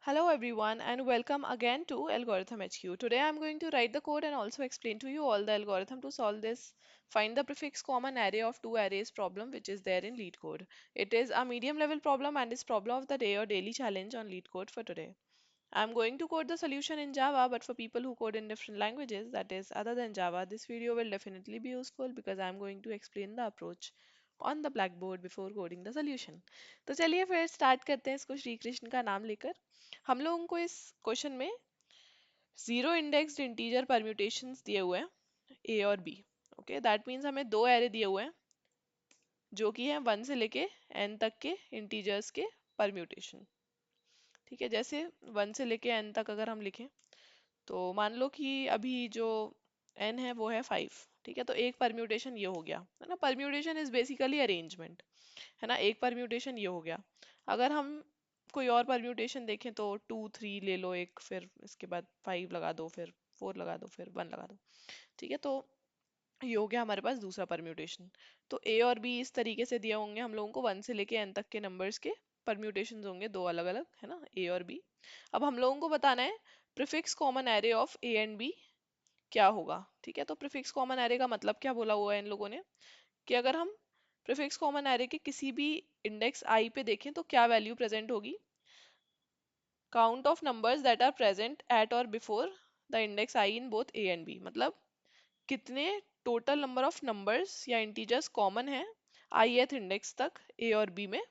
Hello everyone and welcome again to Algorithm HQ. Today I'm going to write the code and also explain to you all the algorithm to solve this find the prefix common array of two arrays problem which is there in LeetCode. It is a medium level problem and is problem of the day or daily challenge on LeetCode for today. I'm going to code the solution in Java, but for people who code in different languages, that is other than Java, this video will definitely be useful because I'm going to explain the approach on the blackboard before coding the solution. तो चलिए फिर start करते हैं इसको श्री कृष्ण का नाम लेकर। हम लोगों को इस क्वेश्चन में जीरो इंडेक्स्ड इंटीजर परम्यूटेशंस दिए हुए हैं ए और बी। ओके, दैट मीन्स हमें दो एरे दिए हुए हैं जो कि हैं वन से लेके एन तक के इंटीजर्स के परम्यूटेशन। ठीक है, जैसे वन से लेके एन तक अगर हम लिखें तो मान लो कि अभी जो n है वो है 5। ठीक है, तो एक परम्यूटेशन ये हो गया है ना। परम्यूटेशन इज बेसिकली अरेंजमेंट, है ना। एक परम्यूटेशन ये हो गया। अगर हम कोई और परम्यूटेशन देखें तो 2 3 ले लो एक, फिर इसके बाद 5 लगा दो, फिर 4 लगा दो, फिर 1 लगा दो। ठीक है, तो ये हो गया हमारे पास दूसरा परम्यूटेशन। तो ए और बी इस तरीके से दिए होंगे हम लोगों को, वन से लेके एन तक के नंबर्स के परम्यूटेशन होंगे दो अलग अलग, है ना, ए और बी। अब हम लोगों को बताना है prefix common array of A and B क्या होगा। ठीक है, तो प्रीफिक्स कॉमन एरे का मतलब क्या बोला हुआ है इन लोगों ने कि अगर हम प्रीफिक्स कॉमन एरे के किसी भी इंडेक्स आई पे देखें तो क्या वैल्यू प्रेजेंट होगी। Count of numbers that are present at और before the index i in both A and B, मतलब कितने टोटल नंबर ऑफ नंबर्स या इंटीजर्स कॉमन है आई एथ इंडेक्स तक ए और बी में,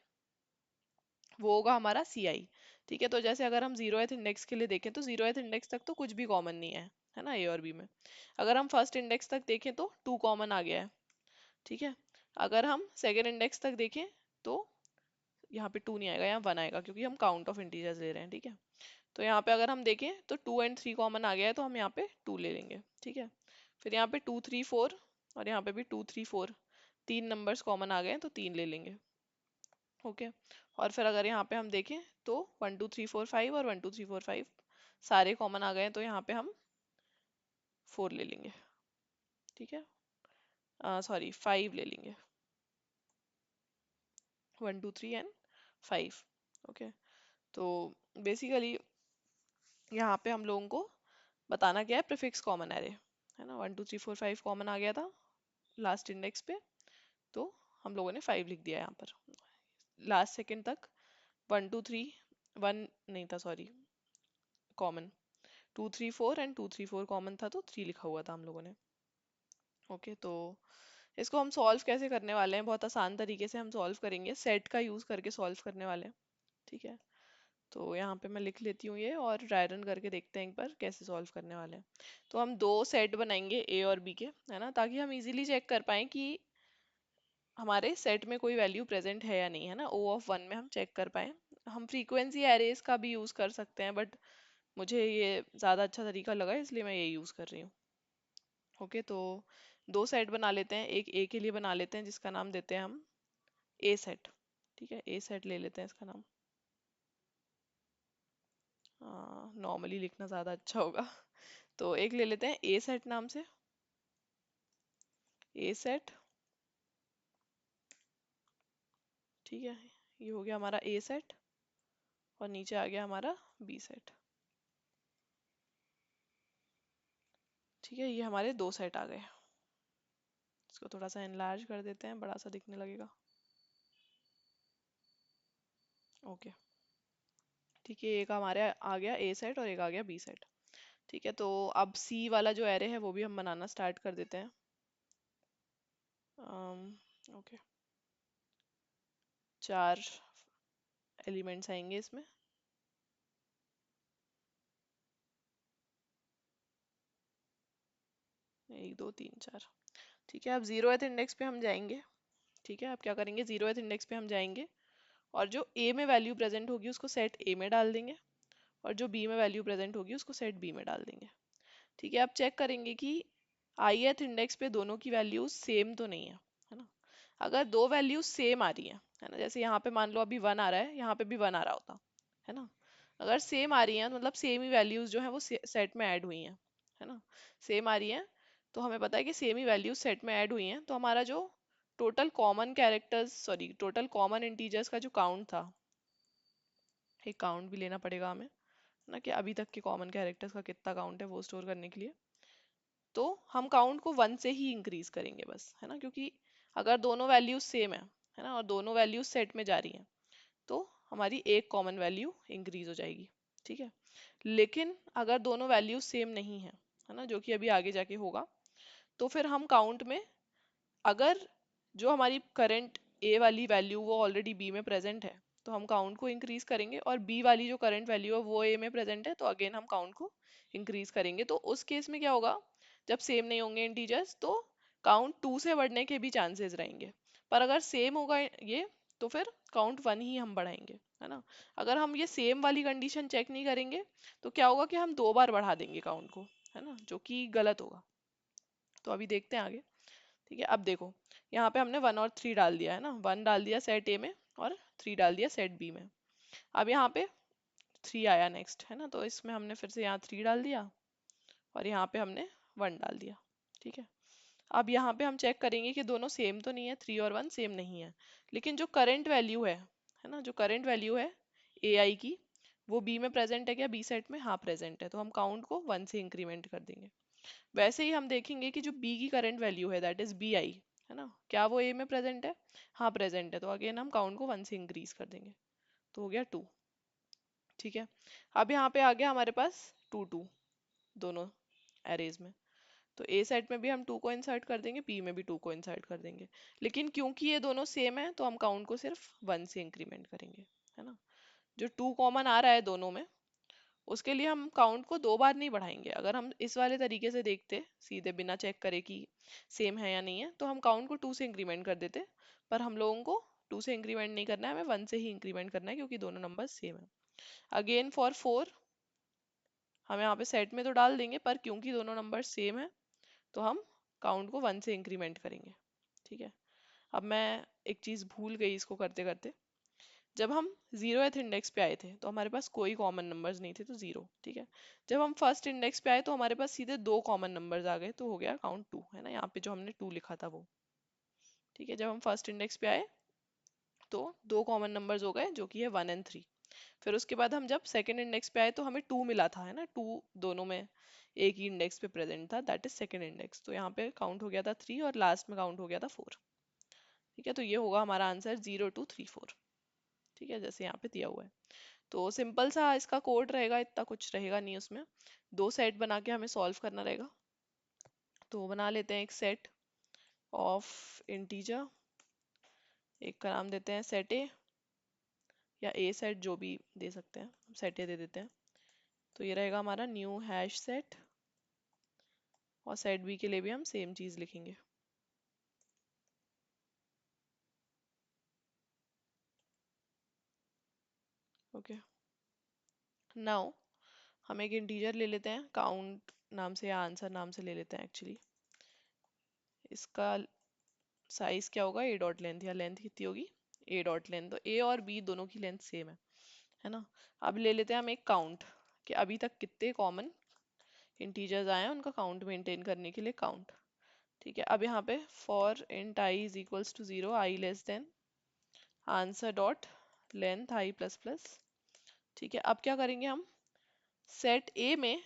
वो होगा हमारा सी आई। ठीक है, तो जैसे अगर हम जीरो एथ इंडेक्स के लिए देखें तो जीरो एथ इंडेक्स तक तो कुछ भी कॉमन नहीं है ना, ए और बी में। अगर हम फर्स्ट इंडेक्स तक देखें तो टू कॉमन आ गया है। ठीक है, अगर हम सेकेंड इंडेक्स तक देखें तो यहाँ पे टू नहीं आएगा, यहाँ वन आएगा क्योंकि हम काउंट ऑफ इंटीजर्स ले रहे हैं। ठीक है, तो यहाँ पे अगर हम देखें तो 2 और 3 कॉमन आ गया है, तो हम यहाँ पे 2 ले लेंगे। ठीक है, फिर यहाँ पे 2 3 4 और यहाँ पे भी 2 3 4 तीन नंबर्स कॉमन आ गए हैं तो तीन ले लेंगे। ओके, और फिर अगर यहाँ पे हम देखें तो 1 2 3 4 5 और 1 2 3 4 5 सारे कॉमन आ गए हैं, तो यहाँ पे हम 4 ले लेंगे। ठीक है, सॉरी 5 ले लेंगे, 1 2 3 एंड 5। ओके, तो बेसिकली यहाँ पे हम लोगों को बताना क्या है, प्रीफिक्स कॉमन एरे, है ना। 1 2 3 4 5 कॉमन आ गया था लास्ट इंडेक्स पे, तो हम लोगों ने 5 लिख दिया यहाँ पर लास्ट सेकंड तक। 1 2 3 1 नहीं था, सॉरी, कॉमन 2 3 4 एंड 2 3 4 कॉमन था तो 3 लिखा हुआ था हम लोगों ने। ओके, तो इसको हम सॉल्व कैसे करने वाले हैं, बहुत आसान तरीके से हम सॉल्व करेंगे, सेट का यूज करके सॉल्व करने वाले हैं। ठीक है, तो यहाँ पे मैं लिख लेती हूँ ये और ड्राई रन करके देखते हैं एक बार कैसे सॉल्व करने वाले हैं। तो हम दो सेट बनाएंगे ए और बी के, है ना, ताकि हम इजीली चेक कर पाए कि हमारे सेट में कोई वैल्यू प्रेजेंट है या नहीं, है ना। ओ ऑफ वन में हम चेक कर पाए। हम फ्रीक्वेंसी एरेज का भी यूज कर सकते हैं, बट मुझे ये ज़्यादा अच्छा तरीका लगा इसलिए मैं ये यूज़ कर रही हूँ। ओके, तो दो सेट बना लेते हैं, एक ए के लिए बना लेते हैं जिसका नाम देते हैं हम ए सेट। ठीक है, ए सेट ले लेते हैं इसका नाम, नॉर्मली लिखना ज़्यादा अच्छा होगा। तो एक ले लेते हैं ए सेट नाम से, ए सेट। ठीक है, ये हो गया हमारा ए सेट और नीचे आ गया हमारा बी सेट। ठीक है, ये हमारे दो सेट आ गए। इसको थोड़ा सा एनलार्ज कर देते हैं, बड़ा सा दिखने लगेगा। ओके, ठीक है, एक हमारे आ गया ए सेट और एक आ गया बी सेट। ठीक है, तो अब सी वाला जो एरे है वो भी हम बनाना स्टार्ट कर देते हैं। ओके, चार एलिमेंट्स आएंगे इसमें। 1 2 3 4। ठीक है, अब जीरोथ इंडेक्स पे हम जाएंगे। ठीक है, अब क्या करेंगे, जीरोथ इंडेक्स पे हम जाएंगे और जो ए में वैल्यू प्रेजेंट होगी उसको सेट ए में डाल देंगे और जो बी में वैल्यू प्रेजेंट होगी उसको सेट बी में डाल देंगे। ठीक है, अब चेक करेंगे कि ith इंडेक्स पे दोनों की वैल्यूज सेम तो नहीं है ना। अगर दो वैल्यूज सेम आ रही है ना, जैसे यहाँ पे मान लो अभी 1 आ रहा है, यहाँ पे भी 1 आ रहा होता, है ना। अगर सेम आ रही है मतलब सेम ही वैल्यूज जो है वो सेट में ऐड हुई हैं, है ना, सेम आ रही है, तो हमें पता है कि सेम ही वैल्यूज सेट में ऐड हुई हैं, तो हमारा जो total common characters, sorry total common integers का जो काउंट था, एक काउंट भी लेना पड़ेगा हमें। ना, कि अभी तक के कॉमन कैरेक्टर्स का कितना काउंट है वो स्टोर करने के लिए। तो हम काउंट को 1 से ही इंक्रीज करेंगे बस, है ना, क्योंकि अगर दोनों वैल्यूज सेम है ना, और दोनों वैल्यूज सेट में जा रही हैं, तो हमारी एक कॉमन वैल्यू इंक्रीज हो जाएगी। ठीक है, लेकिन अगर दोनों वैल्यूज सेम नहीं है ना, जो कि अभी आगे जाके होगा, तो फिर हम काउंट में, अगर जो हमारी करंट ए वाली वैल्यू वो ऑलरेडी बी में प्रेजेंट है, तो हम काउंट को इंक्रीज करेंगे, और बी वाली जो करंट वैल्यू है वो ए में प्रेजेंट है, तो अगेन हम काउंट को इंक्रीज करेंगे। तो उस केस में क्या होगा, जब सेम नहीं होंगे इंटीजर्स, तो काउंट 2 से बढ़ने के भी चांसेस रहेंगे। पर अगर सेम होगा ये, तो फिर काउंट 1 ही हम बढ़ाएंगे, है ना। अगर हम ये सेम वाली कंडीशन चेक नहीं करेंगे, तो क्या होगा कि हम 2 बार बढ़ा देंगे काउंट को, है ना, जो कि गलत होगा। तो अभी देखते हैं आगे। ठीक है, अब देखो, यहाँ पे हमने 1 और 3 डाल दिया, है ना, 1 डाल दिया सेट ए में और 3 डाल दिया सेट बी में। अब यहाँ पे 3 आया नेक्स्ट, है ना, तो इसमें हमने फिर से यहाँ 3 डाल दिया और यहाँ पे हमने 1 डाल दिया। ठीक है, अब यहाँ पे हम चेक करेंगे कि दोनों सेम तो नहीं है, 3 और 1 सेम नहीं है, लेकिन जो करंट वैल्यू है ना, जो करंट वैल्यू है ए आई की, वो बी में प्रेजेंट है क्या, बी सेट में, हाँ प्रेजेंट है, तो हम काउंट को 1 से इंक्रीमेंट कर देंगे। वैसे ही हम देखेंगे कि जो बी की करंट वैल्यू है, दैट इज बी आई, है ना, क्या वो ए में प्रेजेंट है, हाँ प्रेजेंट है, तो अगेन हम काउंट को 1 से इंक्रीज कर देंगे, तो हो गया 2। ठीक है, अब यहाँ पे आ गया हमारे पास 2 2 दोनों एरेज में, तो ए सेट में भी हम 2 को इंसर्ट कर देंगे, बी में भी 2 को इंसर्ट कर देंगे, लेकिन क्योंकि ये दोनों सेम है, तो हम काउंट को सिर्फ 1 से इंक्रीमेंट करेंगे, है ना। जो 2 कॉमन आ रहा है दोनों में, उसके लिए हम काउंट को 2 बार नहीं बढ़ाएंगे। अगर हम इस वाले तरीके से देखते सीधे बिना चेक करे कि सेम है या नहीं है, तो हम काउंट को 2 से इंक्रीमेंट कर देते, पर हम लोगों को 2 से इंक्रीमेंट नहीं करना है, हमें 1 से ही इंक्रीमेंट करना है, क्योंकि दोनों नंबर सेम है। अगेन फॉर 4 हम यहाँ पे सेट में तो डाल देंगे, पर क्योंकि दोनों नंबर सेम है, तो हम काउंट को 1 से इंक्रीमेंट करेंगे। ठीक है, अब मैं एक चीज भूल गई इसको करते करते। जब हम 0th इंडेक्स पे आए थे, तो हमारे पास कोई कॉमन नंबर्स नहीं थे, तो 0। ठीक है, जब हम फर्स्ट इंडेक्स पे आए, तो हमारे पास सीधे 2 कॉमन नंबर्स आ गए, तो हो गया काउंट 2, है ना, यहाँ पे जो हमने 2 लिखा था वो। ठीक है, जब हम फर्स्ट इंडेक्स पे आए, तो 2 कॉमन नंबर्स हो गए, जो कि है 1 और 3। फिर उसके बाद हम जब सेकंड इंडेक्स पे आए, तो हमें 2 मिला था, है ना, 2 दोनों में एक ही इंडेक्स पे प्रेजेंट था, दैट इज सेकंड इंडेक्स, तो यहाँ पे काउंट हो गया था 3 और लास्ट में काउंट हो गया था 4। ठीक है, तो ये होगा हमारा आंसर 0 2 3 4। ठीक है, जैसे यहाँ पे दिया हुआ है। तो सिंपल सा इसका कोड रहेगा, इतना कुछ रहेगा नहीं उसमें। 2 सेट बना के हमें सॉल्व करना रहेगा। तो बना लेते हैं एक सेट ऑफ इंटीजर, एक का नाम देते हैं सेट ए, या ए सेट, जो भी दे सकते हैं, सेट ए दे देते हैं। तो ये रहेगा हमारा न्यू हैश सेट, और सेट बी के लिए भी हम सेम चीज लिखेंगे। ओके, नाउ हम एक इंटीजर ले लेते हैं, काउंट नाम से या आंसर नाम से ले लेते हैं एक्चुअली। इसका साइज क्या होगा, ए डॉट लेंथ, या लेंथ कितनी होगी, ए डॉट लेंथ, तो ए और बी दोनों की लेंथ सेम है ना। अब ले लेते हैं हम एक काउंट, कि अभी तक कितने कॉमन इंटीजर्स आए हैं, उनका काउंट मेंटेन करने के लिए काउंट। ठीक है, अब यहाँ पे for int i is equals to 0, i less than answer dot length i plus plus. ठीक है, अब क्या करेंगे हम, सेट ए में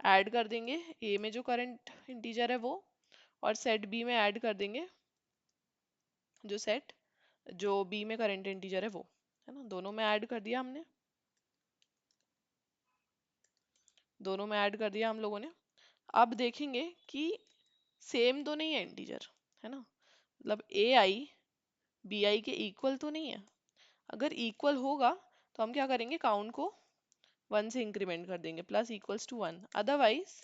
ऐड कर देंगे ए में जो करंट इंटीजर है वो, और सेट बी में ऐड कर देंगे जो बी में करंट इंटीजर है वो, है ना, दोनों में ऐड कर दिया हमने, दोनों में ऐड कर दिया हम लोगों ने। अब देखेंगे कि सेम तो नहीं है इंटीजर, है ना, मतलब ए आई बी आई के इक्वल तो नहीं है। अगर इक्वल होगा, तो हम क्या करेंगे, काउंट को 1 से इंक्रीमेंट कर देंगे, प्लस इक्वल्स टू 1। अदरवाइज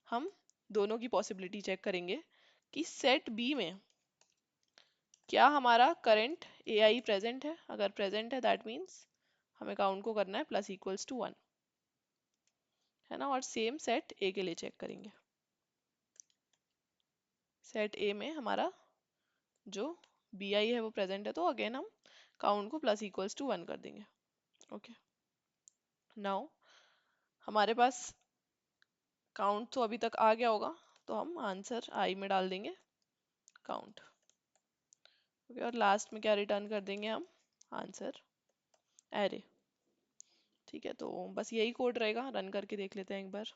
हम दोनों की पॉसिबिलिटी चेक करेंगे कि सेट बी में क्या हमारा करंट ए आई प्रेजेंट है। अगर प्रेजेंट है, दैट मीन्स हमें काउंट को करना है प्लस इक्वल्स टू 1, है ना, और सेम सेट ए के लिए चेक करेंगे। सेट ए में हमारा जो बी आई है वो प्रेजेंट है, तो अगेन हम काउंट को प्लस इक्वल्स टू 1 कर देंगे। ओके, नाउ हमारे पास काउंट तो अभी तक आ गया होगा, तो हम आंसर आई में डाल देंगे काउंट। ओके, और लास्ट में क्या रिटर्न कर देंगे हम, आंसर एरे। ठीक है, तो बस यही कोड रहेगा, रन करके देख लेते हैं एक बार।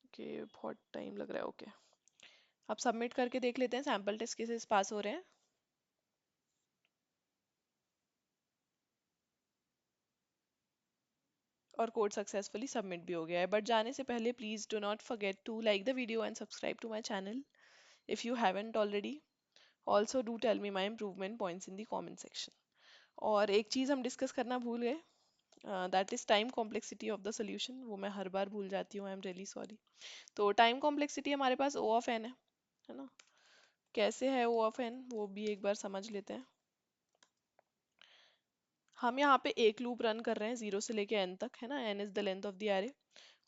ओके, बहुत टाइम लग रहा है। ओके, अब सबमिट करके देख लेते हैं सैम्पल टेस्ट केसेस पास हो रहे हैं। और कोड सक्सेसफुली सबमिट भी हो गया है। बट जाने से पहले please do not forget to like the video and subscribe to my channel if you haven't already. Also do tell me my improvement points in the comment section. और एक चीज़ हम डिस्कस करना भूल गए, that is time complexity of the solution. वो मैं हर बार भूल जाती हूँ, आई एम रियली सॉरी। तो टाइम कॉम्प्लेक्सिटी हमारे पास ओ ऑफ एन है ना। कैसे है ओ ऑफ एन, वो भी एक बार समझ लेते हैं। हम यहाँ पे एक लूप रन कर रहे हैं 0 से लेके n तक, है ना। n is the length of the array.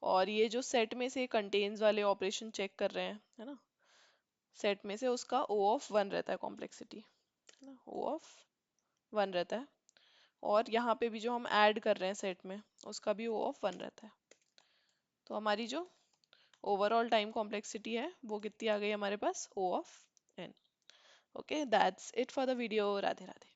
और ये जो सेट में से कंटेन्स वाले ऑपरेशन चेक कर रहे हैं, है ना, सेट में से उसका ओ ऑफ वन रहता है कॉम्प्लेक्सिटी, है ना, ओ ऑफ वन रहता है। और यहाँ पे भी जो हम ऐड कर रहे हैं सेट में, उसका भी ओ ऑफ वन रहता है। तो हमारी जो ओवरऑल टाइम कॉम्प्लेक्सिटी है वो कितनी आ गई हमारे पास, O of N. Okay, that's it for the video. Radhe Radhe.